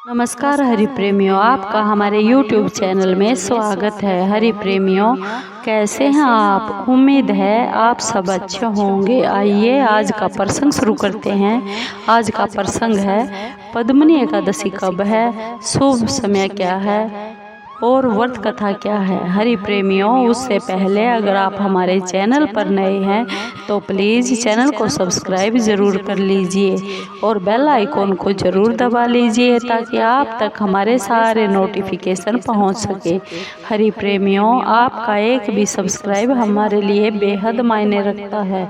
नमस्कार हरि प्रेमियों, आपका हमारे YouTube चैनल में स्वागत है। हरि प्रेमियों, कैसे हैं आप? उम्मीद है आप सब अच्छे होंगे। आइए आज का प्रसंग शुरू करते हैं। आज का प्रसंग है पद्मनी एकादशी कब है, शुभ समय क्या है और व्रत कथा क्या है। हरि प्रेमियों, उससे पहले अगर आप हमारे चैनल पर नए हैं तो प्लीज़ चैनल को सब्सक्राइब ज़रूर कर लीजिए और बेल आइकॉन को ज़रूर दबा लीजिए ताकि आप तक हमारे सारे नोटिफिकेशन पहुंच सके। हरि प्रेमियों, आपका एक भी सब्सक्राइब हमारे लिए बेहद मायने रखता है।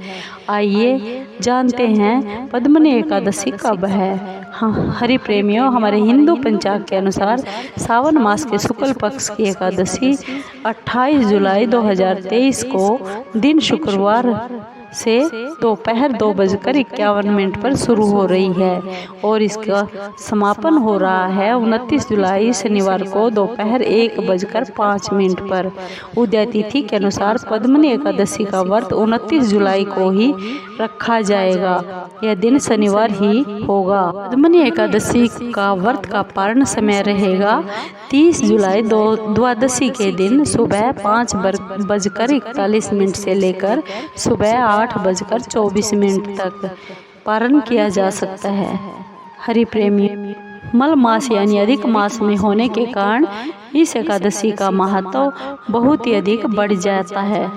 आइए जानते हैं पद्मनी एकादशी कब है। हाँ हरि प्रेमियों, हमारे हिंदू पंचांग के अनुसार सावन मास के शुक्ल पक्ष की एकादशी 28 जुलाई 2023 को दिन शुक्रवार से दोपहर 2:51 पर शुरू हो रही है और इसका समापन हो रहा है 29 जुलाई शनिवार को दोपहर 1:05 पर। उदय तिथि के अनुसार पद्मनी एकादशी का व्रत 29 जुलाई को ही रखा जाएगा। यह दिन शनिवार ही होगा। पद्मनी एकादशी का व्रत का पारण समय रहेगा 30 जुलाई द्वादशी के दिन सुबह 5:41 से लेकर सुबह 8:24 तक पारण किया जा सकता है। हरि प्रेमी, मल मास यानी अधिक मास में होने के कारण इस एकादशी का महत्व बहुत ही अधिक बढ़ जाता है।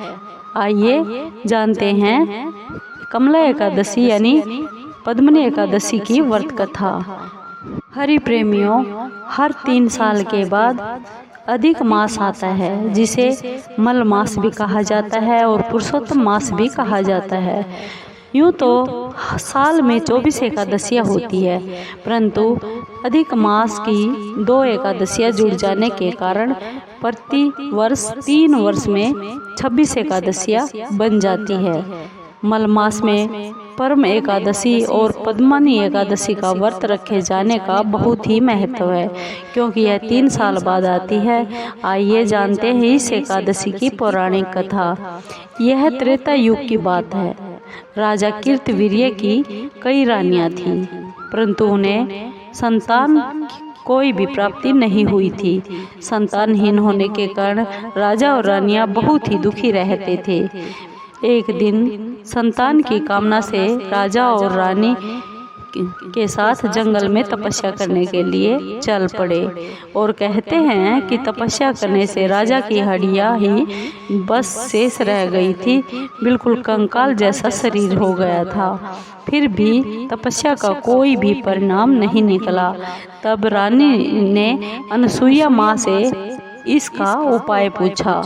आइए जानते हैं कमला एकादशी यानी पद्मनी एकादशी की व्रत कथा। हरि प्रेमियों, हर 3 साल के बाद अधिक मास आता है जिसे मल मास भी कहा जाता है और पुरुषोत्तम मास भी कहा जाता है। यूँ तो साल में 24 एकादशियाँ होती है, परंतु अधिक मास की 2 एकादशियाँ जुड़ जाने के कारण प्रति वर्ष 3 वर्ष में 26 एकादशियाँ बन जाती है। मल मास में परम एकादशी और पद्मनी एकादशी का व्रत रखे जाने का बहुत ही महत्व है क्योंकि यह 3 साल बाद आती है। आइए जानते हैं इस एकादशी की पौराणिक कथा। यह त्रेता युग की बात है। राजा कीर्तवीर्य की कई रानियां थीं, परंतु उन्हें संतान कोई भी प्राप्ति नहीं हुई थी। संतानहीन होने के कारण राजा और रानियां बहुत ही दुखी रहते थे। एक दिन संतान की कामना से राजा और रानी के साथ जंगल में तपस्या करने के लिए चल पड़े और कहते हैं कि तपस्या करने से राजा की हड्डियां ही बस शेष रह गई थी। बिल्कुल कंकाल जैसा शरीर हो गया था। फिर भी तपस्या का कोई भी परिणाम नहीं निकला। तब रानी ने अनसुईया माँ से इसका उपाय पूछा।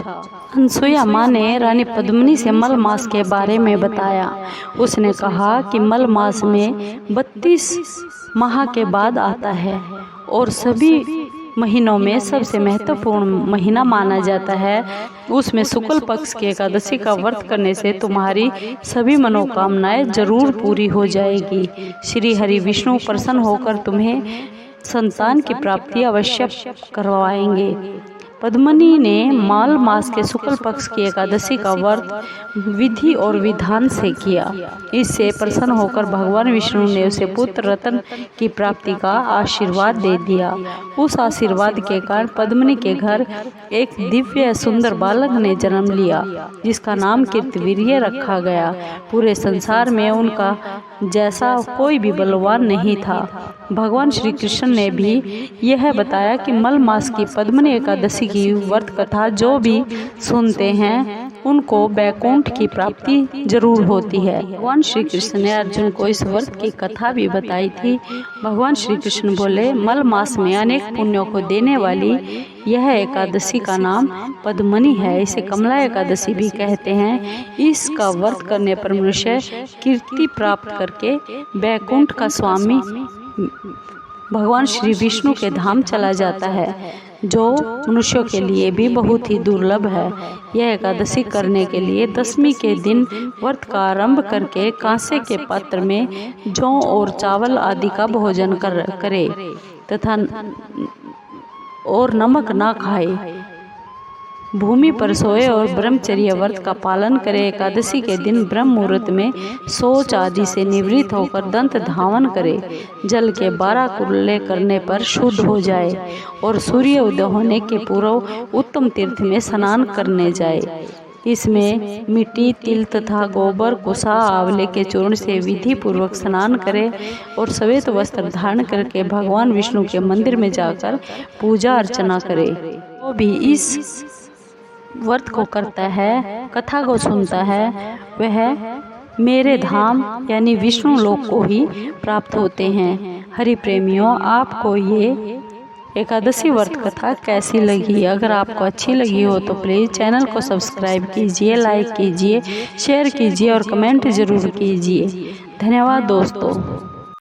अनसुईया माँ ने रानी पद्मिनी से मल मास के बारे में बताया। उसने कहा कि मल मास में 32 माह के बाद आता है और सभी महीनों में सबसे महत्वपूर्ण महीना माना जाता है। उसमें शुक्ल पक्ष की एकादशी का व्रत करने से तुम्हारी सभी मनोकामनाएं जरूर पूरी हो जाएगी। श्री हरि विष्णु प्रसन्न होकर तुम्हें संतान की प्राप्ति अवश्य करवाएंगे। पद्मनी ने माल मास के शुक्ल पक्ष की एकादशी का व्रत विधि और विधान से किया। इससे प्रसन्न होकर भगवान विष्णु ने उसे पुत्र रत्न की प्राप्ति का आशीर्वाद दे दिया। उस आशीर्वाद के कारण पद्मनी के घर एक दिव्य सुंदर बालक ने जन्म लिया जिसका नाम कीर्तवीर्य रखा गया। पूरे संसार में उनका जैसा कोई भी बलवान नहीं था। भगवान श्री कृष्ण ने भी यह बताया कि मल मास की पद्मनी एकादशी की व्रत कथा जो भी सुनते हैं उनको वैकुंठ की प्राप्ति जरूर होती है। भगवान श्री कृष्ण ने अर्जुन को इस व्रत की कथा भी बताई थी। भगवान श्री कृष्ण बोले, मल मास में अनेक पुण्यों को देने वाली यह एकादशी का नाम पद्मनी है। इसे कमला एकादशी भी कहते हैं। इसका व्रत करने पर मनुष्य कीर्ति प्राप्त करके वैकुंठ का स्वामी भगवान श्री विष्णु के धाम चला जाता है, जो मनुष्यों के लिए भी बहुत ही दुर्लभ है। यह एकादशी करने के लिए 10वीं के दिन व्रत का आरंभ करके कांसे के पात्र में जौ और चावल आदि का भोजन करे तथा और नमक ना खाए। भूमि पर सोए और ब्रह्मचर्य व्रत का पालन करें। एकादशी के दिन ब्रह्म मुहूर्त में शौच आदि से निवृत्त होकर दंत धावन करे। जल के 12 कुल्ले करने पर शुद्ध हो जाए और सूर्य उदय होने के पूर्व उत्तम तीर्थ में स्नान करने जाए। इसमें मिट्टी, तिल तथा गोबर, कुसा, आंवले के चूर्ण से विधि पूर्वक स्नान करें और श्वेत वस्त्र धारण करके भगवान विष्णु के मंदिर में जाकर पूजा अर्चना करें। वो भी इस व्रत को करता है, कथा को सुनता है, वह मेरे धाम यानी विष्णु लोक को ही प्राप्त होते हैं। हरि प्रेमियों, आपको ये एकादशी व्रत कथा कैसी लगी? अगर आपको अच्छी लगी हो तो प्लीज़ चैनल को सब्सक्राइब कीजिए, लाइक कीजिए, शेयर कीजिए और कमेंट ज़रूर कीजिए। धन्यवाद दोस्तों।